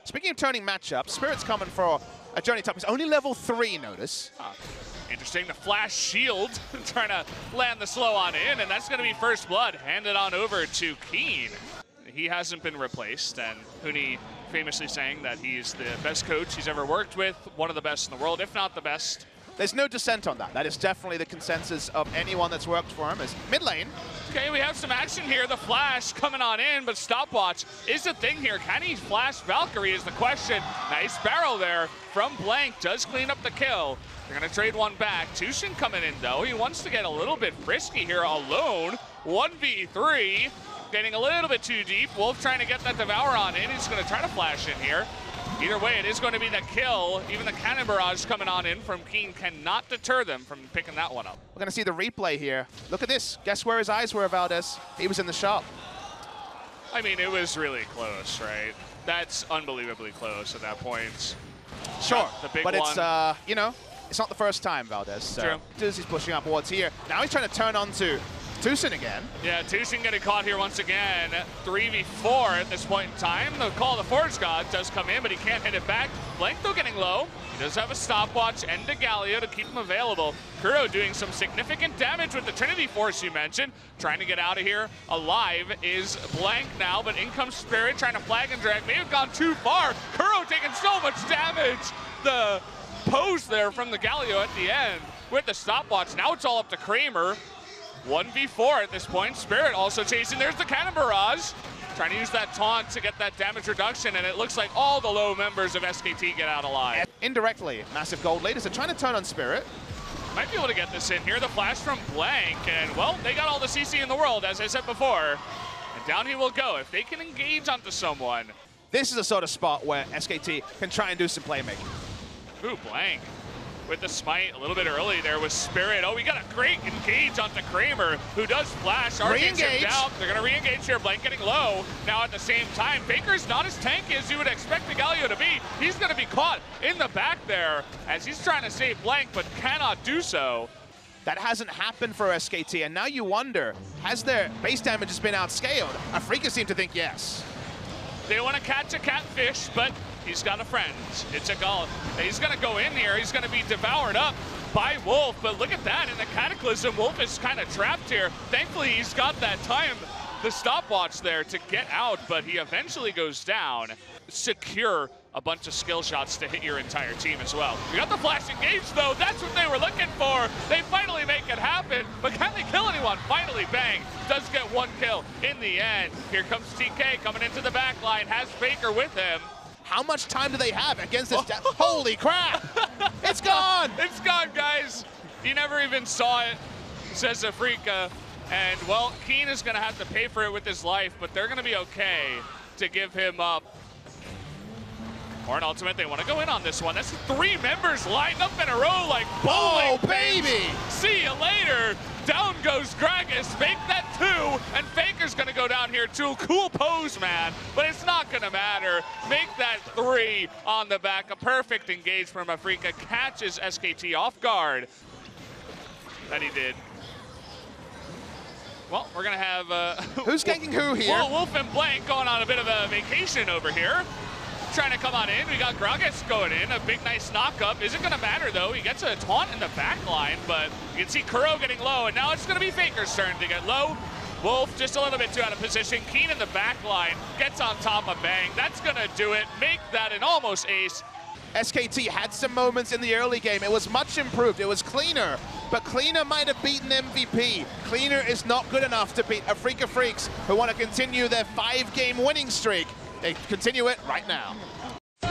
Speaking of turning matchups, Spirit's coming for a journey top. It's only level 3, notice. Interesting, the flash shield, trying to land the slow on in, and that's going to be first blood, handed on over to Keen. He hasn't been replaced, and Huni famously saying that he's the best coach he's ever worked with, one of the best in the world, if not the best. There's no dissent on that. That is definitely the consensus of anyone that's worked for him. Is mid lane. Okay, we have some action here. The flash coming on in, but stopwatch is the thing here. Can he flash Valkyrie is the question. Nice barrel there from Blank. Does clean up the kill. They're going to trade one back. Tushin coming in, though. He wants to get a little bit frisky here alone. 1v3. Getting a little bit too deep. Wolf trying to get that Devour on in. He's going to try to flash in here. Either way, it is going to be the kill. Even the cannon barrage coming on in from Keen cannot deter them from picking that one up. We're going to see the replay here. Look at this. Guess where his eyes were, Valdez? He was in the shop. I mean, it was really close, right? That's unbelievably close at that point. Sure, the big but one. It's, you know, it's not the first time, Valdez. So True. He's pushing upwards here. Now he's trying to turn on to Tushin again. Yeah, Tushin getting caught here once again. 3v4 at this point in time. The call of the Forge God does come in, but he can't hit it back. Blank though getting low. He does have a stopwatch and a Galio to keep him available. Kuro doing some significant damage with the Trinity Force you mentioned. Trying to get out of here alive is Blank now, but in comes Spirit trying to flag and drag. May have gone too far. Kuro taking so much damage. The pose there from the Galio at the end with the stopwatch. Now it's all up to Kramer. 1v4 at this point. Spirit also chasing. There's the cannon barrage. Trying to use that taunt to get that damage reduction, and it looks like all the low members of SKT get out alive. Indirectly, massive gold leaders are trying to turn on Spirit. Might be able to get this in here. The flash from Blank, and well, they got all the CC in the world, as I said before. And down he will go. If they can engage onto someone. This is a sort of spot where SKT can try and do some playmaking. Ooh, Blank. With the smite a little bit early there was Spirit. Oh, we got a great engage onto Kramer, who does flash. Re-engage. Down. They're going to re-engage here. Blank getting low. Now at the same time, Faker's not as tanky as you would expect the Galio to be. He's going to be caught in the back there as he's trying to save Blank, but cannot do so. That hasn't happened for SKT, and now you wonder, has their base damage just been outscaled? Afreeca seem to think yes. They want to catch a catfish, but he's got a friend. It's a goal. He's going to go in here. He's going to be devoured up by Wolf, but look at that. In the Cataclysm, Wolf is kind of trapped here. Thankfully, he's got that time, the stopwatch there to get out, but he eventually goes down. Secure a bunch of skill shots to hit your entire team as well. We got the flash engage, though. That's what they were looking for. They finally make it happen, but can they kill anyone? Finally, bang. Does get one kill in the end. Here comes TK coming into the back line, has Faker with him. How much time do they have against this? Holy crap! It's gone! It's gone, guys. You never even saw it, says Afreeca. And, well, Keen is going to have to pay for it with his life, but they're going to be okay to give him up. Or an ultimate, they want to go in on this one. That's 3 members lined up in a row like bowling. Oh, baby! See you later. Down goes Gragas. Make that 2, and Faker's going to go down here too. Cool pose, man, but it's not going to matter. Make that 3 on the back. A perfect engage from Afreeca. Catches SKT off guard. That he did. Well, we're going to have... Who's ganking who here? Wolf and Blank going on a bit of a vacation over here. Trying to come on in. We got Gragas going in. A big, nice knock-up. Isn't going to matter, though. He gets a taunt in the back line, but you can see Kuro getting low, and now it's going to be Faker's turn to get low. Wolf just a little bit too out of position. Keen in the back line. Gets on top of Bang. That's going to do it. Make that an almost ace. SKT had some moments in the early game. It was much improved. It was cleaner, but cleaner might have beaten MVP. Cleaner is not good enough to beat Afreeca Freecs, who want to continue their 5-game winning streak. They continue it right now. I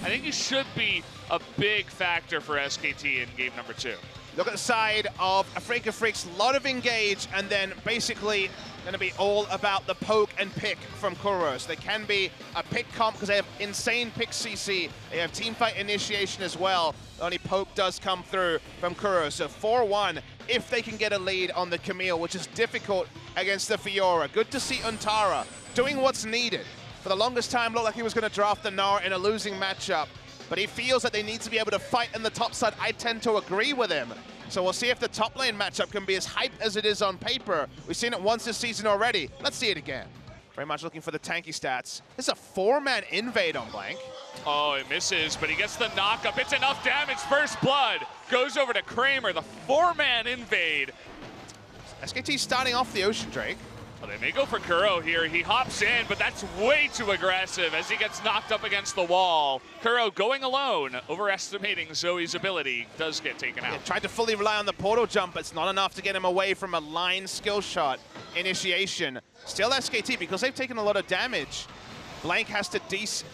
think he should be a big factor for SKT in game number 2. Look at the side of Afreeca Freecs, a lot of engage, and then basically going to be all about the poke and pick from Kuro. So they can be a pick comp because they have insane pick CC. They have teamfight initiation as well. Only poke does come through from Kuro. So 4-1 if they can get a lead on the Camille, which is difficult against the Fiora. Good to see Untara doing what's needed. For the longest time, looked like he was going to draft the Gnar in a losing matchup, but he feels that they need to be able to fight in the top side. I tend to agree with him. So we'll see if the top lane matchup can be as hype as it is on paper. We've seen it once this season already. Let's see it again. Very much looking for the tanky stats. This is a 4-man invade on Blank. Oh, it misses, but he gets the knock-up. It's enough damage. First blood goes over to Kramer, the 4-man invade. SKT starting off the Ocean Drake. Well, they may go for Kuro here. He hops in, but that's way too aggressive as he gets knocked up against the wall. Kuro going alone, overestimating Zoe's ability, does get taken out. Yeah, tried to fully rely on the portal jump, but it's not enough to get him away from a line skill shot initiation. Still SKT, because they've taken a lot of damage. Blank has to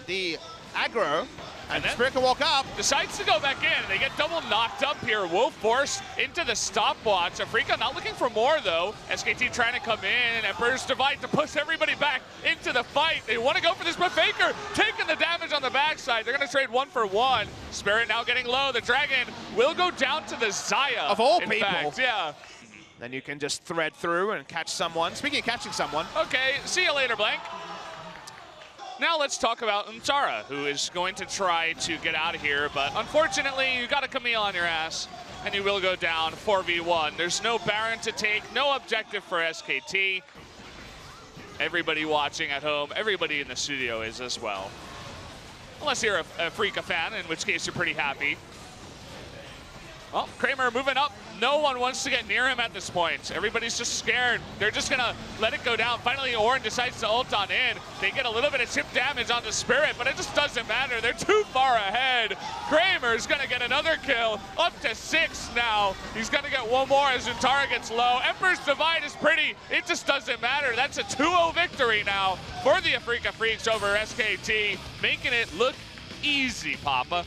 the aggro, and Spirit can walk up. Decides to go back in, and they get double knocked up here. Wolf forced into the stopwatch. Afreeca not looking for more, though. SKT trying to come in, Emperor's Divide to push everybody back into the fight. They want to go for this, but Faker taking the damage on the backside. They're going to trade 1 for 1. Spirit now getting low. The Dragon will go down to the Xayah. Of all people. Fact, yeah. Then you can just thread through and catch someone. Speaking of catching someone. Okay, see you later, Blank. Now let's talk about Umtara, who is going to try to get out of here, but unfortunately, you got a Camille on your ass, and you will go down 4v1. There's no Baron to take, no objective for SKT. Everybody watching at home, everybody in the studio is as well. Unless you're a Afreeca fan, in which case you're pretty happy. Well, Kramer moving up. No one wants to get near him at this point. Everybody's just scared. They're just going to let it go down. Finally, Ornn decides to ult on in. They get a little bit of chip damage on the Spirit, but it just doesn't matter. They're too far ahead. Kramer's going to get another kill. Up to 6 now. He's going to get 1 more as Umtara gets low. Emperor's Divide is pretty. It just doesn't matter. That's a 2-0 victory now for the Afreeca Freecs over SKT, making it look easy, Papa.